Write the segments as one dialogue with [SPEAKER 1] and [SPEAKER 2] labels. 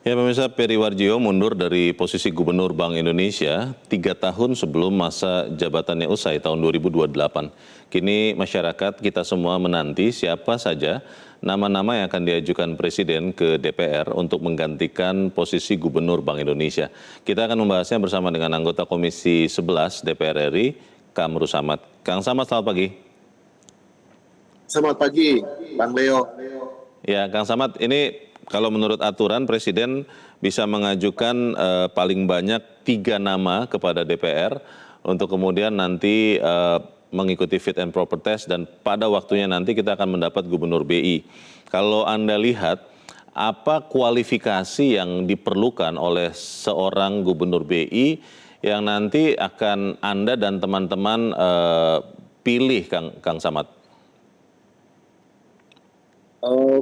[SPEAKER 1] Ya, pemirsa, Peri Warjio mundur dari posisi Gubernur Bank Indonesia 3 tahun sebelum masa jabatannya usai tahun 2028. Kini masyarakat kita semua menanti siapa saja nama-nama yang akan diajukan Presiden ke DPR untuk menggantikan posisi Gubernur Bank Indonesia. Kita akan membahasnya bersama dengan anggota Komisi 11 DPR RI, Kamru Samad. Kang Samad, selamat pagi.
[SPEAKER 2] Selamat pagi, Bang Leo.
[SPEAKER 1] Ya, Kang Samad, ini kalau menurut aturan Presiden bisa mengajukan paling banyak 3 nama kepada DPR untuk kemudian nanti mengikuti fit and proper test dan pada waktunya nanti kita akan mendapat Gubernur BI. Kalau Anda lihat, apa kualifikasi yang diperlukan oleh seorang Gubernur BI yang nanti akan Anda dan teman-teman pilih, Kang Samad?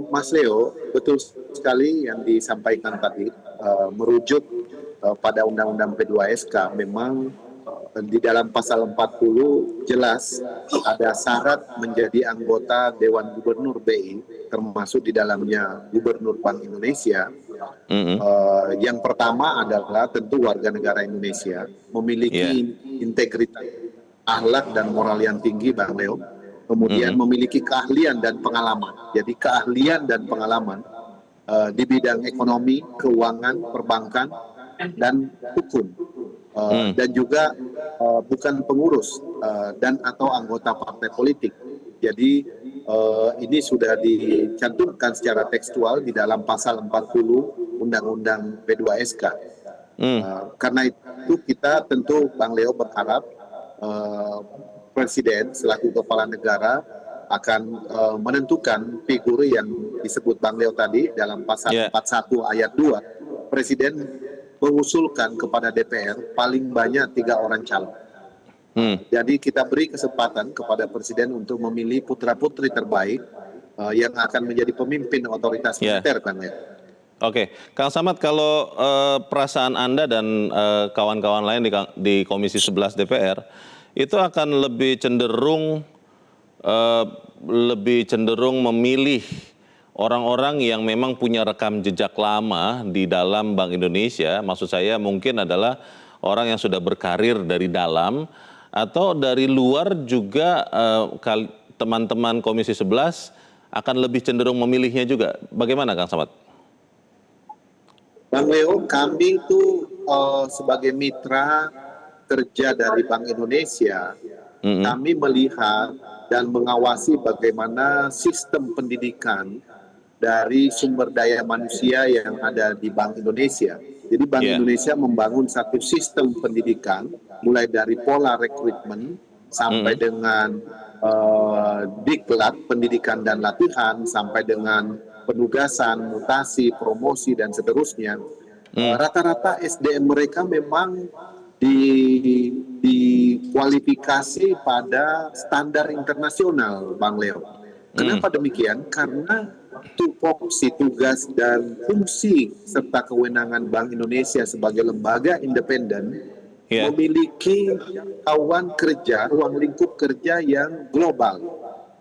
[SPEAKER 2] Mas Leo, betul sekali yang disampaikan tadi, merujuk pada Undang-Undang P2SK. Memang di dalam pasal 40 jelas ada syarat menjadi anggota Dewan Gubernur BI, termasuk di dalamnya Gubernur Bank Indonesia. Yang pertama adalah tentu warga negara Indonesia, memiliki integritas, akhlak dan moral yang tinggi, Bang Leo. Kemudian memiliki keahlian dan pengalaman. Jadi keahlian dan pengalaman di bidang ekonomi, keuangan, perbankan, dan hukum. Dan juga bukan pengurus dan atau anggota partai politik. Jadi ini sudah dicantumkan secara tekstual di dalam pasal 40 Undang-Undang P2SK. Karena itu kita tentu, Bang Leo, berharap Presiden selaku kepala negara akan menentukan figur yang disebut Bang Leo tadi dalam pasal 41 ayat 2. Presiden mengusulkan kepada DPR paling banyak 3 orang calon. Jadi kita beri kesempatan kepada Presiden untuk memilih putra-putri terbaik yang akan menjadi pemimpin otoritas militer, Bang Leo.
[SPEAKER 1] Oke, Kang Samad, kalau perasaan Anda dan kawan-kawan lain di Komisi 11 DPR itu akan lebih cenderung memilih orang-orang yang memang punya rekam jejak lama di dalam Bank Indonesia, maksud saya mungkin adalah orang yang sudah berkarir dari dalam, atau dari luar juga teman-teman Komisi 11 akan lebih cenderung memilihnya juga. Bagaimana, Kang Samad?
[SPEAKER 2] Bang Leo, kami itu sebagai mitra kerja dari Bank Indonesia, kami melihat dan mengawasi bagaimana sistem pendidikan dari sumber daya manusia yang ada di Bank Indonesia. Jadi Bank Indonesia membangun satu sistem pendidikan, mulai dari pola rekrutmen sampai dengan diklat pendidikan dan latihan, sampai dengan penugasan, mutasi, promosi, dan seterusnya. Rata-rata SDM mereka memang dikualifikasi pada standar internasional, Bang Leo. Kenapa demikian? Karena tupoksi, tugas, dan fungsi serta kewenangan Bank Indonesia sebagai lembaga independen memiliki ruang lingkup kerja yang global.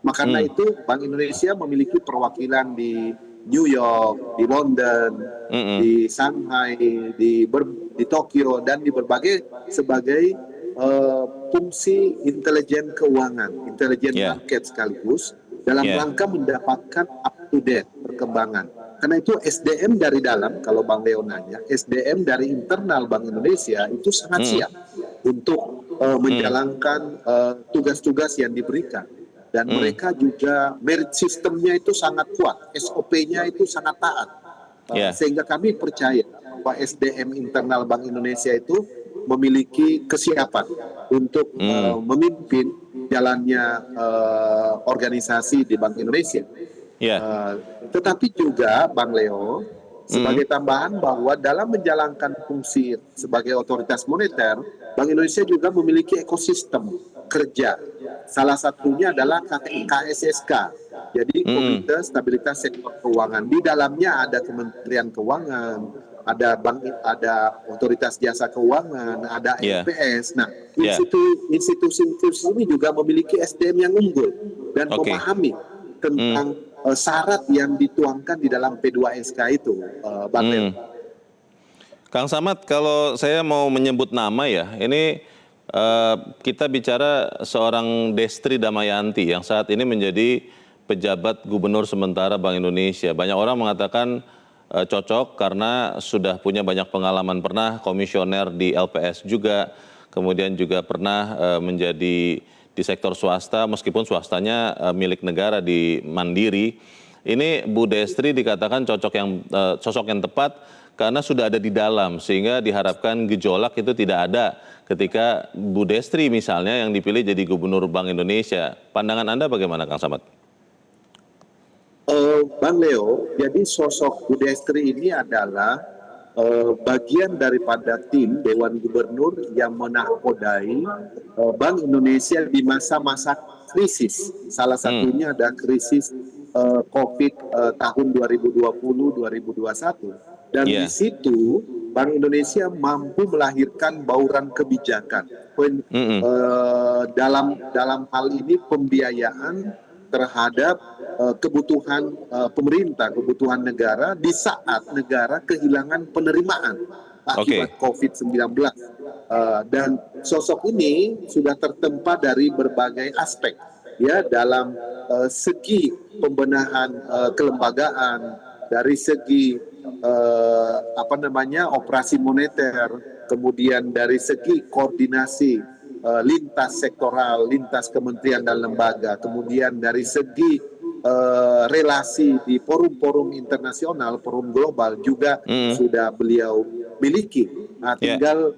[SPEAKER 2] Makanya itu Bank Indonesia memiliki perwakilan di New York, di London, di Shanghai, di Tokyo, dan di berbagai sebagai fungsi intelijen keuangan, intelijen market sekaligus dalam rangka mendapatkan up-to-date perkembangan. Karena itu SDM dari dalam, kalau Bang Leo nanya, SDM dari internal Bank Indonesia itu sangat siap untuk menjalankan tugas-tugas yang diberikan. Dan mereka juga merit sistemnya itu sangat kuat, SOP-nya itu sangat taat. Sehingga kami percaya bahwa SDM internal Bank Indonesia itu memiliki kesiapan untuk memimpin jalannya organisasi di Bank Indonesia. Tetapi juga Bang Leo, sebagai tambahan bahwa dalam menjalankan fungsi sebagai otoritas moneter, Bank Indonesia juga memiliki ekosistem kerja. Salah satunya adalah KSSK, jadi Komite Stabilitas Sektor Keuangan. Di dalamnya ada Kementerian Keuangan, ada Otoritas Jasa Keuangan, ada LPS. Nah, institusi-institusi ini juga memiliki SDM yang unggul dan memahami tentang syarat yang dituangkan di dalam P2SK itu, Bang Leo.
[SPEAKER 1] Kang Samad, kalau saya mau menyebut nama ya, ini kita bicara seorang Destri Damayanti yang saat ini menjadi pejabat gubernur sementara Bank Indonesia. Banyak orang mengatakan cocok karena sudah punya banyak pengalaman, pernah komisioner di LPS juga, kemudian juga pernah menjadi di sektor swasta, meskipun swastanya milik negara di Mandiri. Ini Bu Destri dikatakan sosok yang tepat karena sudah ada di dalam, sehingga diharapkan gejolak itu tidak ada ketika Bu Destri misalnya yang dipilih jadi gubernur Bank Indonesia. Pandangan Anda bagaimana, Kang Samad?
[SPEAKER 2] Bang Leo, jadi sosok Bu Destri ini adalah bagian daripada tim Dewan Gubernur yang menahkodai Bank Indonesia di masa-masa krisis. Salah satunya ada krisis COVID tahun 2020-2021. Dan di situ Bank Indonesia mampu melahirkan bauran kebijakan. Dalam hal ini pembiayaan terhadap kebutuhan pemerintah, kebutuhan negara di saat negara kehilangan penerimaan akibat COVID-19. Dan sosok ini sudah tertempa dari berbagai aspek, ya, dalam segi pembenahan kelembagaan, dari segi operasi moneter, kemudian dari segi koordinasi lintas sektoral, lintas kementerian dan lembaga, kemudian dari segi relasi di forum-forum internasional, forum global juga sudah beliau miliki. Nah, tinggal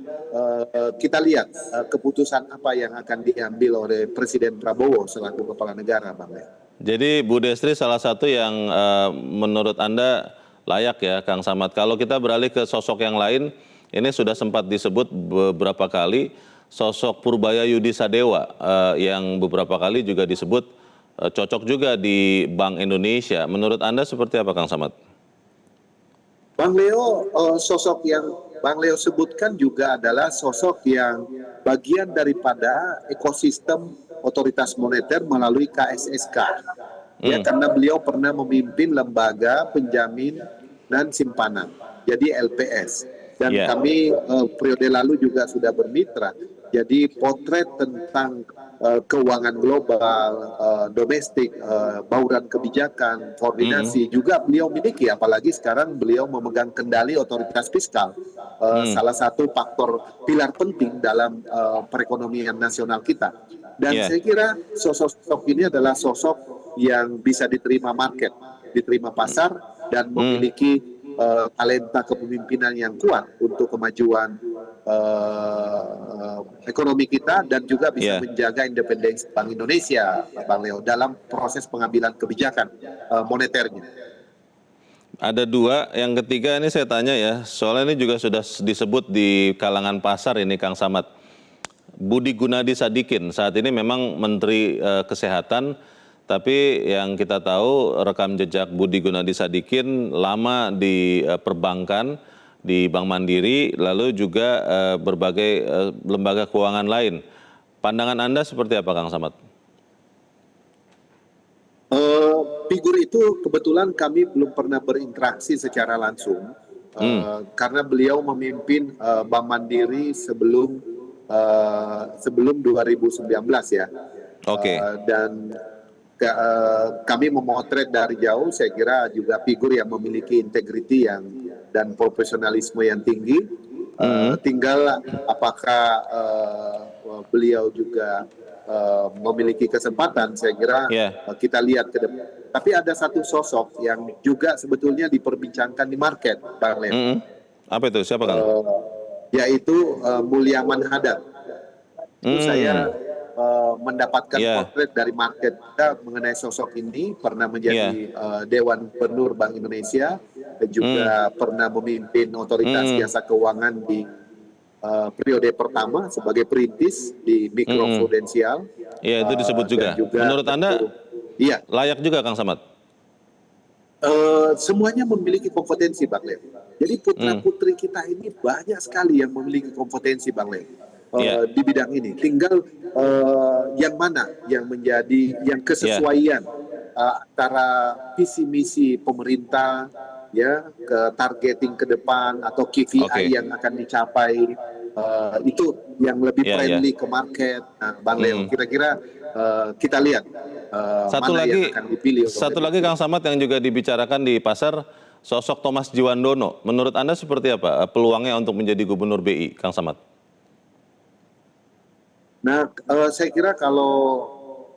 [SPEAKER 2] kita lihat keputusan apa yang akan diambil oleh Presiden Prabowo selaku kepala negara, Bang.
[SPEAKER 1] Jadi Bu Destri salah satu yang menurut Anda layak ya, Kang Samad. Kalau kita beralih ke sosok yang lain, ini sudah sempat disebut beberapa kali, sosok Purbaya Yudi Sadewa yang beberapa kali juga disebut cocok juga di Bank Indonesia. Menurut Anda seperti apa, Kang Samad?
[SPEAKER 2] Bang Leo, sosok yang Bang Leo sebutkan juga adalah sosok yang bagian daripada ekosistem otoritas moneter melalui KSSK. Ya, karena beliau pernah memimpin lembaga penjamin dan simpanan, jadi LPS. Dan kami periode lalu juga sudah bermitra. Jadi potret tentang keuangan global, domestik, bauran kebijakan, koordinasi juga beliau miliki. Apalagi sekarang beliau memegang kendali otoritas fiskal, salah satu faktor pilar penting dalam perekonomian nasional kita. Dan saya kira sosok ini adalah sosok yang bisa diterima market, diterima pasar, dan memiliki talenta kepemimpinan yang kuat untuk kemajuan ekonomi kita dan juga bisa menjaga independensi Bank Indonesia, Bang Leo, dalam proses pengambilan kebijakan moneternya.
[SPEAKER 1] Ada dua, yang ketiga ini saya tanya ya, soalnya ini juga sudah disebut di kalangan pasar ini, Kang Samad. Budi Gunadi Sadikin saat ini memang Menteri Kesehatan, tapi yang kita tahu rekam jejak Budi Gunadi Sadikin lama di perbankan, di Bank Mandiri, lalu juga berbagai lembaga keuangan lain. Pandangan Anda seperti apa, Kang Samad?
[SPEAKER 2] Figur itu kebetulan kami belum pernah berinteraksi secara langsung, karena beliau memimpin Bank Mandiri sebelum 2019 ya. Dan kami memotret dari jauh, saya kira juga figur yang memiliki integriti dan profesionalisme yang tinggi. Tinggal apakah beliau juga memiliki kesempatan, saya kira kita lihat ke depan. Tapi ada satu sosok yang juga sebetulnya diperbincangkan di market, Bang Leo.
[SPEAKER 1] Apa itu? Siapa, Kang?
[SPEAKER 2] Yaitu Mulyaman Hadad. Saya mendapatkan potret dari market kita mengenai sosok ini, pernah menjadi Dewan Gubernur Bank Indonesia, dan juga pernah memimpin otoritas jasa keuangan di periode pertama sebagai perintis di mikroprudensial.
[SPEAKER 1] Iya, itu disebut juga. Menurut Anda layak juga, Kang Samad?
[SPEAKER 2] Semuanya memiliki kompetensi, Bang Leo. Jadi putra-putri kita ini banyak sekali yang memiliki kompetensi, Bang Leo. Di bidang ini, tinggal yang mana yang menjadi yang kesesuaian antara visi misi pemerintah ya ke targeting ke depan atau KPI
[SPEAKER 1] Oke.
[SPEAKER 2] yang akan dicapai, itu yang lebih
[SPEAKER 1] Ya, ya.
[SPEAKER 2] friendly ke market. Nah, Bang Leo,
[SPEAKER 1] Hmm.
[SPEAKER 2] kira-kira kita lihat
[SPEAKER 1] Satu
[SPEAKER 2] mana yang
[SPEAKER 1] lagi,
[SPEAKER 2] akan dipilih oleh
[SPEAKER 1] Kang Samad yang juga dibicarakan di pasar, sosok Thomas Jiwandono. Menurut Anda seperti apa peluangnya untuk menjadi gubernur BI, Kang Samad?
[SPEAKER 2] Nah, saya kira kalau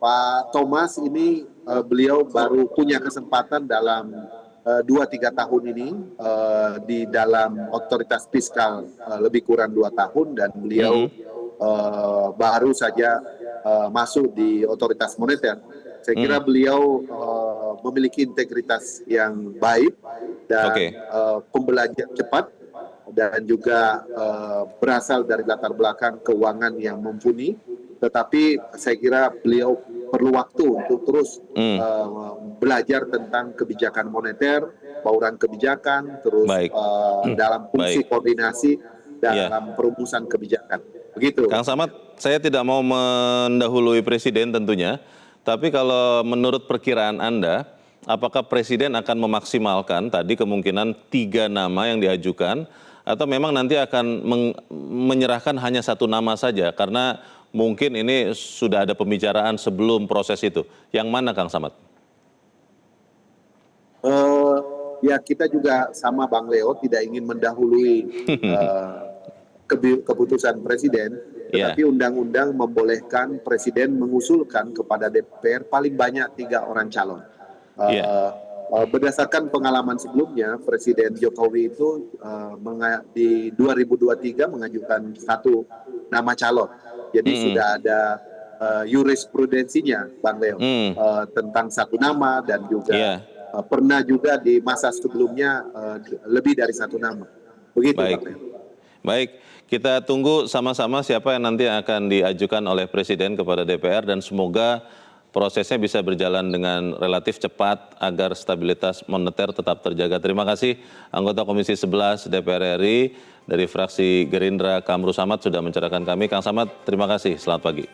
[SPEAKER 2] Pak Thomas ini beliau baru punya kesempatan dalam 2-3 tahun ini di dalam otoritas fiskal lebih kurang 2 tahun, dan beliau baru saja masuk di otoritas moneter. Saya kira beliau memiliki integritas yang baik dan
[SPEAKER 1] Oke.
[SPEAKER 2] pembelajar cepat, dan juga berasal dari latar belakang keuangan yang mumpuni. Tetapi saya kira beliau perlu waktu untuk terus belajar tentang kebijakan moneter, bauran kebijakan, terus
[SPEAKER 1] Baik.
[SPEAKER 2] dalam fungsi
[SPEAKER 1] Baik.
[SPEAKER 2] koordinasi
[SPEAKER 1] Iya.
[SPEAKER 2] dalam perumusan kebijakan. Begitu.
[SPEAKER 1] Kang Samad, saya tidak mau mendahului Presiden tentunya, tapi kalau menurut perkiraan Anda, apakah Presiden akan memaksimalkan tadi kemungkinan 3 nama yang diajukan, atau memang nanti akan menyerahkan hanya 1 nama saja, karena mungkin ini sudah ada pembicaraan sebelum proses itu. Yang mana, Kang Samad?
[SPEAKER 2] Ya, kita juga sama Bang Leo, tidak ingin mendahului keputusan Presiden, tetapi undang-undang membolehkan Presiden mengusulkan kepada DPR paling banyak 3 orang calon. Berdasarkan pengalaman sebelumnya, Presiden Jokowi itu di 2023 mengajukan 1 nama calon. Jadi sudah ada jurisprudensinya, Bang Leo, tentang 1 nama, dan juga pernah juga di masa sebelumnya lebih dari 1 nama. Begitu,
[SPEAKER 1] Baik.
[SPEAKER 2] Bang Leo.
[SPEAKER 1] Baik, kita tunggu sama-sama siapa yang nanti akan diajukan oleh Presiden kepada DPR, dan semoga prosesnya bisa berjalan dengan relatif cepat agar stabilitas moneter tetap terjaga. Terima kasih anggota Komisi 11 DPR RI dari fraksi Gerindra, Kamru Samad, sudah mencerahkan kami. Kang Samad, terima kasih. Selamat pagi.